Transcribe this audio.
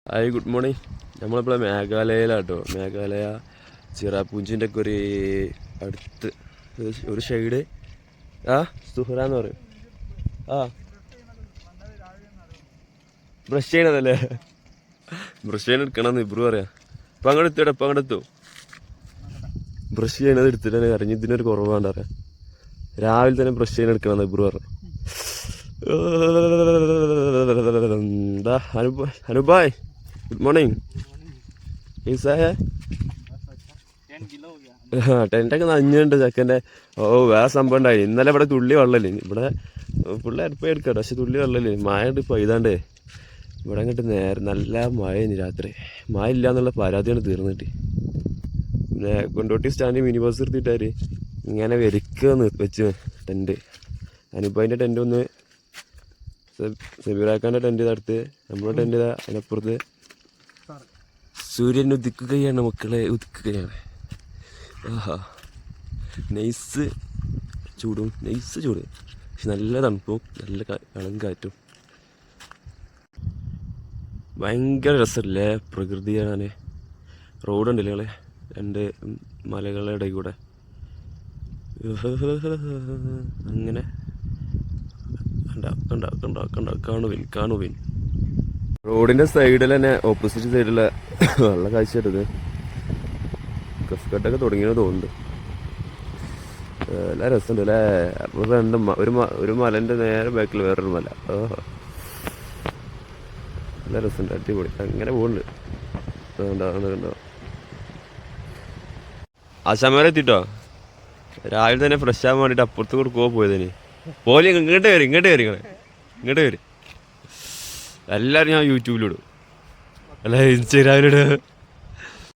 Hi good morning. നമ്മളിപ്പോൾ മേഘാലയയിലാട്ടോ. മേഘാലയ ചിറാപൂഞ്ചിൻ്റെ ഒക്കെ ഒരു അടുത്ത് ഒരു ഷെയ്ഡ്. സുഹ്റാന്ന് പറയും. ബ്രഷ് ചെയ്യണതല്ലേ? ബ്രഷ് ചെയ്യണ എടുക്കണമെന്ന് ഇബ്രു പറയാം. ഇപ്പം അങ്ങോട്ട് എത്തിയോ? ഇപ്പം അങ്ങോട്ട് എത്തുമോ? ബ്രഷ് ചെയ്യണത് എടുത്തിട്ട് കരഞ്ഞ് ഇതിനൊരു കുറവാണ്ട് പറയാം. രാവിലെ തന്നെ ബ്രഷ് ചെയ്യണ എടുക്കണമെന്ന് ഇബ്രു പറയാം. എന്താ അനുബായ്, ഗുഡ് മോർണിംഗ്. ടെൻ്റൊക്കെ നഞ്ഞുണ്ട് ചെക്കൻ്റെ. വേറെ സംഭവം ഉണ്ടായി ഇന്നലെ. ഇവിടെ തുള്ളി വെള്ളമില്ലേ ഇവിടെ. ഫുള്ള് അരിപ്പ എടുക്കട്ടെ, പക്ഷെ തുള്ളി വെള്ളമില്ലേ. മഴ ഉണ്ട് ഇപ്പോൾ ഇതാണ്ടേ. ഇവിടെ അങ്ങോട്ട് നല്ല മഴയാണ് രാത്രി. മഴ ഇല്ല എന്നുള്ള പരാതിയാണ് തീർന്നിട്ട്. പിന്നെ കൊണ്ടോട്ടി സ്റ്റാൻഡ് മിനി ബസ് നിർത്തിയിട്ടാര് ഇങ്ങനെ വെരിക്കുക വെച്ച് ടെൻറ്റ്. അനുബായിൻ്റെ ടെൻറ്റ് ഒന്ന്, സെബീറാക്കാൻ്റെ ടെൻറ്റ് ഇതടുത്ത്, നമ്മുടെ ടെൻറ്റ് ഇതാ അതിനപ്പുറത്ത്. സൂര്യൻ ഉദിക്കുകയാണ് മക്കളെ, ഉദിക്കുകയാണ്. നൈസ് ചൂടും, നൈസ് ചൂട്, പക്ഷെ നല്ല തണുപ്പും നല്ല കളം കാറ്റും. ഭയങ്കര രസമല്ലേ പ്രകൃതി കാണാൻ. റോഡുണ്ടല്ലേ ഞങ്ങളെ രണ്ട് മലകളുടെ ഇടയിൽ കൂടെ അങ്ങനെ കാണുവിൻ. റോഡിൻ്റെ സൈഡിൽ തന്നെ ഓപ്പോസിറ്റ് സൈഡിലെ നല്ല കാഴ്ചയായിട്ടത്. കഫ്കട്ടൊക്കെ തുടങ്ങിയെന്ന് തോന്നുന്നുണ്ട്. നല്ല രസമുണ്ട് അല്ലേ? അപ്പോൾ രണ്ടും ഒരു മലേൻ്റെ നേരെ ബാക്കിൽ വേറൊരു മല. നല്ല രസമുണ്ട്, അടിപൊളി. അങ്ങനെ പോകുന്നുണ്ട്. കണ്ടോ ആശാമാരെ എത്തിട്ടോ. രാവിലെ തന്നെ ഫ്രഷ് ആകാൻ വേണ്ടിയിട്ട് അപ്പുറത്ത് കൂടെ പോയതിന് പോലെ. ഇങ്ങോട്ട് വരും. എല്ലാവരും ഞാൻ യൂട്യൂബിലിടും, അല്ല ഇൻസ്റ്റാഗ്രാമിലിടും.